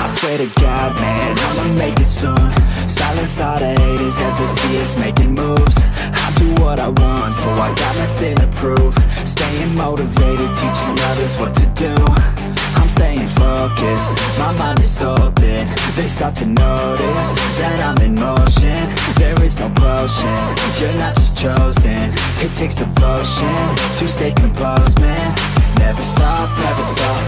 I swear to God, man, I'ma make it soon. Silence all the haters as they see us making moves. I do what I want, so I got nothing to prove. Staying motivated, teaching others what to do. I'm staying focused, my mind is open. They start to notice that I'm in motion. There is no potion, you're not just chosen. It takes devotion to stay composed, man. Never stop,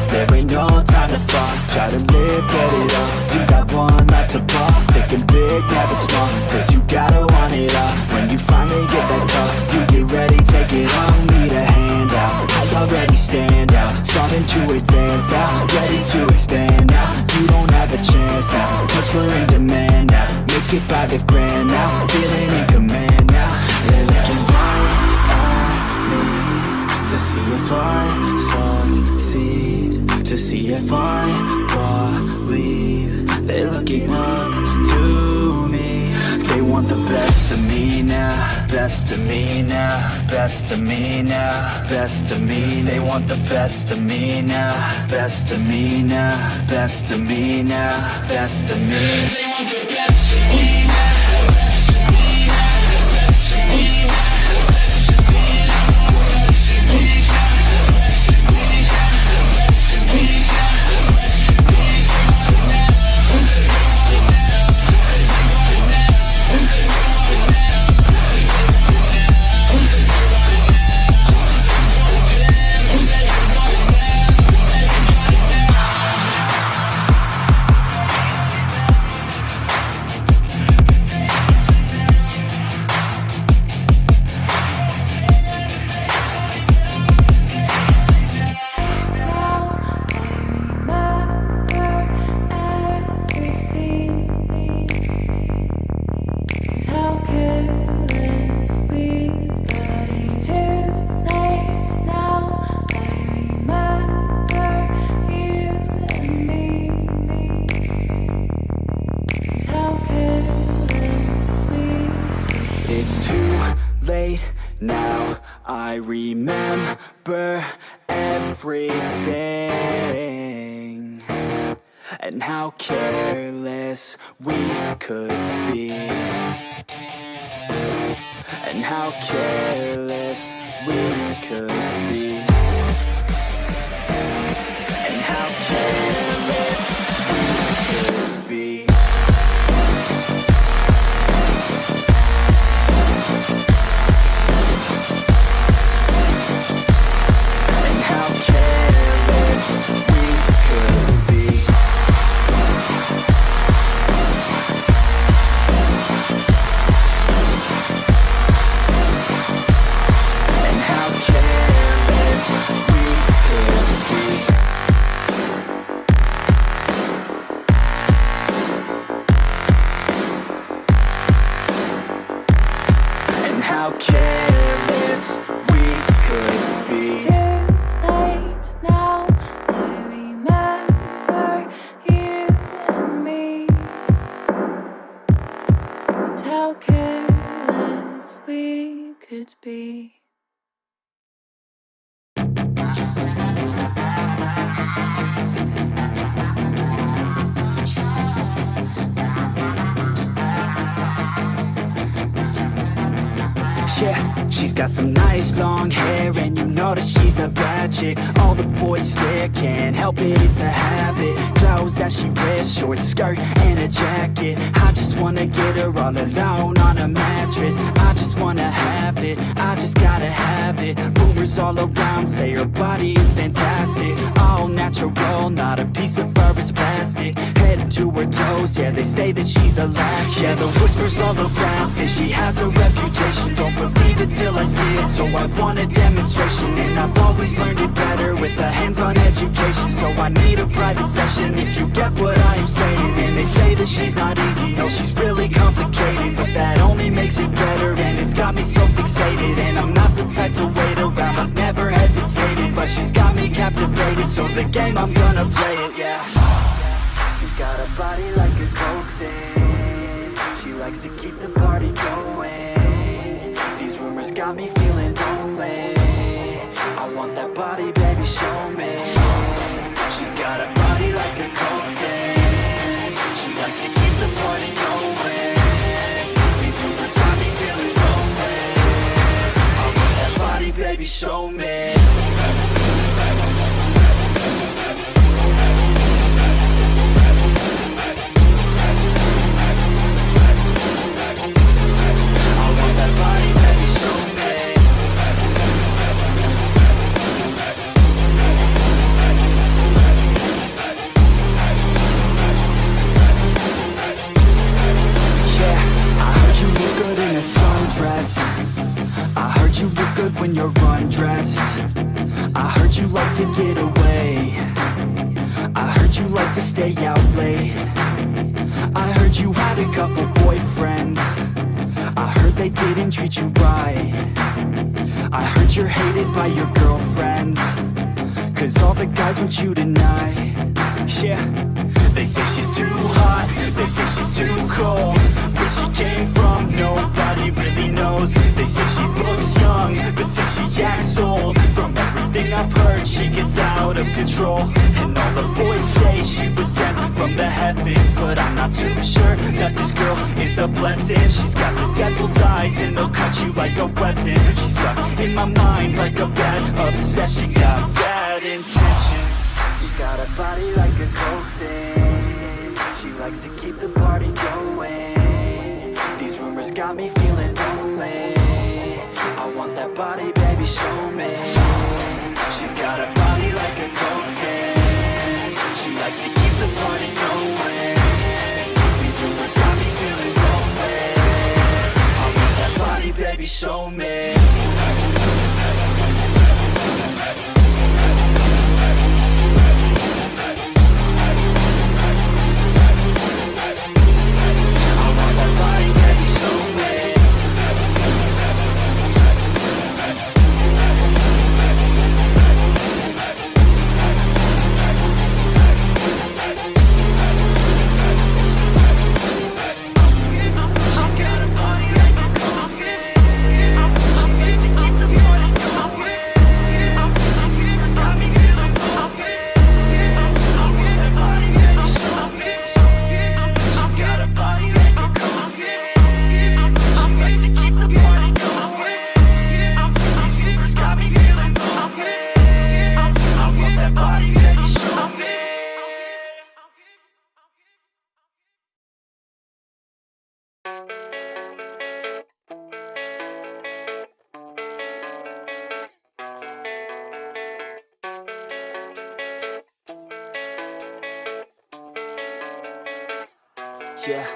there ain't no time to fall. Try to live, get it all, you got one life to ball. Thinking big, never small, cause you gotta want it all. When you finally get that call, you get ready, take it on. Need a hand out, I already stand out. Starting to advance now, ready to expand now. You don't have a chance now, cause we're in demand now. Make it by the grand now, feeling in command now. They're looking right at me to see if I succeed, to see if I believe. They're looking up to me. They want the best of me now, best of me now, best of me now, best of me. They want the best of me now, best of me now, best of me now, best of me. They want the best of me now. It's too late now, I remember everything, and how careless we could be, and how careless we could be, and how careless we could be. How careless we could be. It's too late now, I remember you and me, and how careless we could be. Yeah, she's got some nice long hair, and you know that she's a bad chick. All the boys stare, can't help it, it's a habit. Clothes that she wears, short skirt and a jacket. I just wanna get her all alone on a mattress. I just wanna have it, I just gotta have it. Rumors all around say her body is fantastic. All natural, not a piece of fur is plastic. Head to her toes, yeah, they say that she's a latch. Yeah, the whispers all around say she has a reputation. Don't believe it till I see it, so I want a demonstration. And I've always learned it better with a hands-on education. So I need a private session, if you get what I am saying. And they say that she's not easy, no, she's really complicated, but that only makes it better, and it's got me so fixated. And I'm not the type to wait around, I've never hesitated, but she's got me captivated, so the game, I'm gonna play it, yeah. You got a body like a coke thing, she likes to keep the party going. These rumors got me feeling lonely, I want that body, baby, show me. She's got a body like a coke thing, to get away. I heard you like to stay out late. I heard you had a couple boyfriends. I heard they didn't treat you right. I heard you're hated by your girlfriends, 'cause all the guys want you tonight. Yeah. They say she's too hot, they say she's too cold. Where she came from, nobody really knows. They say she looks young, but say she acts old. From everything I've heard, she gets out of control. And all the boys say she was sent from the heavens, but I'm not too sure that this girl is a blessing. She's got the devil's eyes and they'll cut you like a weapon. She's stuck in my mind like a bad obsession. Got bad intentions. She got a body like a coffin. She likes to keep the party going. These rumors got me feeling lonely. I want that body, baby, show me. She's got a body like a coffin. She likes to keep the party going. These rumors got me feeling lonely. I want that body, baby, show me. Yeah,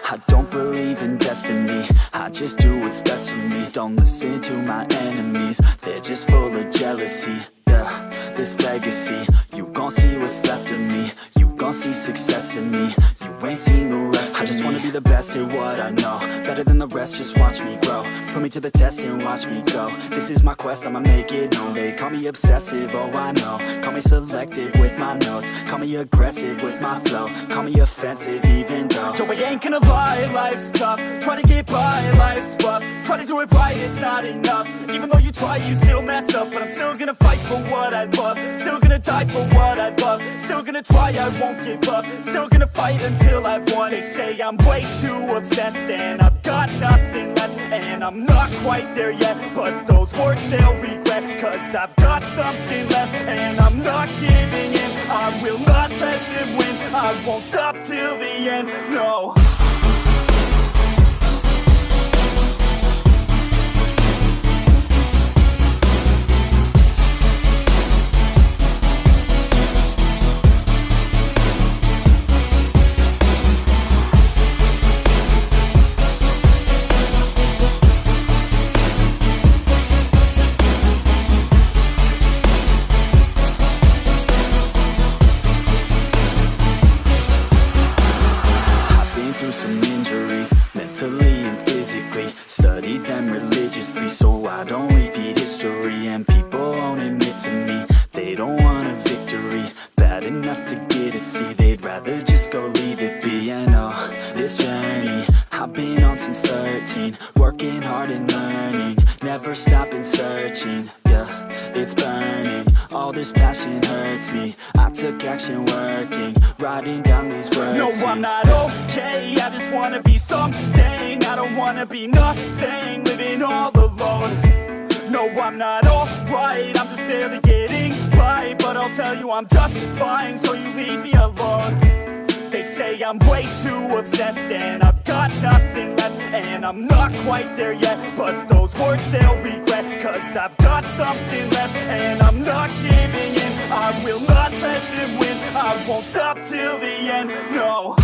I don't believe in destiny. I just do what's best for me. Don't listen to my enemies, they're just full of jealousy. Yeah, this legacy, you gon' see what's left of me. You gon' see success in me. You ain't seen the rest of me. I just wanna be the best at what I know. Better than the rest, just watch me grow. Put me to the test and watch me go. This is my quest, I'ma make it known. They call me obsessive, oh I know. Call me selective with my notes. Call me aggressive with my flow. Call me offensive even though Joe, I ain't gonna lie, life's tough. Try to get by, life's rough. Try to do it right, it's not enough. Even though you try, you still mess up. But I'm still gonna fight for what I love. Still gonna die for what I love. Still gonna try, I won't give up. Still gonna fight until I've won. They say I'm way too obsessed and I've got nothing left. And I'm not quite there yet, but those words they'll regret. 'Cause I've got something left and I'm not giving in. I will not let them win. I won't stop till the end, no. Some injuries, mentally and physically. Studied them religiously so I don't repeat history. And people won't admit to me they don't want a victory. Bad enough to get a C, they'd rather just go leave it be. And oh, this journey I've been on since 13. Working hard and learning, never stopping searching. Yeah, it's burning, all this passion hurts me. I took action working, writing down these words. No, I'm not okay, I just wanna be something. I don't wanna be nothing, living all alone. No, I'm not alright, I'm just barely getting by. But I'll tell you I'm just fine, so you leave me alone. They say I'm way too obsessed and I've got nothing left. And I'm not quite there yet, but those words they'll regret. 'Cause I've got something left and I'm not giving in. I will not let them win. I won't stop till the end, no.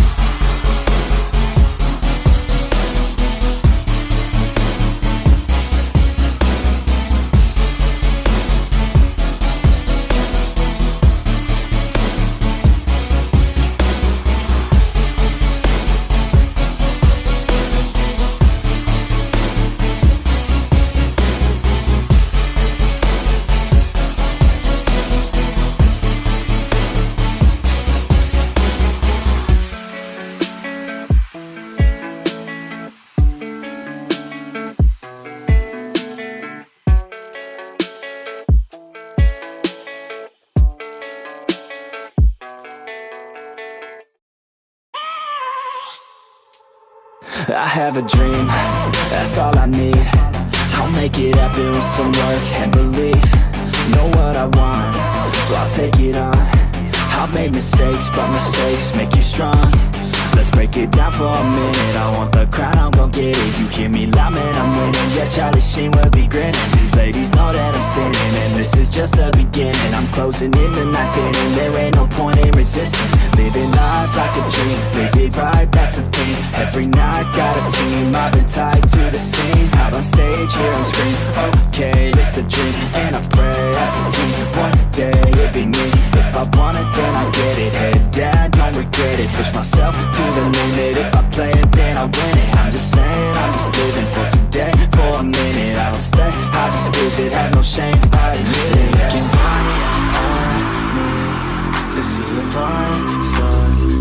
I have a dream, that's all I need. I'll make it happen with some work and belief. Know what I want, so I'll take it on. I've made mistakes, but mistakes make you strong. Let's break it down for a minute. I want the crown, I'm gon' get it. You hear me loud, man, I'm winning. Yeah, Charlie Sheen will be grinning. These ladies know that I'm sinning, and this is just the beginning. I'm closing in the ninth inning. There ain't no point in resisting. Living life like a dream, live it right, that's the thing. Every night, got a team, I've been tied to the scene. Out on stage, here on screen. Okay, it's a dream, and I pray as a team. One day, it'll be me. If I want it, then I get it. Head down, don't regret it. Push myself to the limit. If I play it, then I win it. I'm just saying, I'm just living for today. For a minute, I don't stay, I just visit. Have no shame, I admit it. Looking right at me to see if I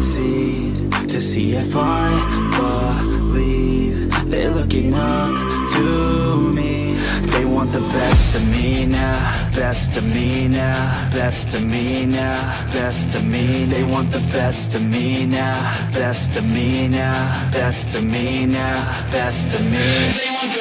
succeed, to see if I believe. They're looking up to me. They want the best of me now, best of me now, best of me now, best of me. They want the best of me now, best of me now, best of me now, best of me.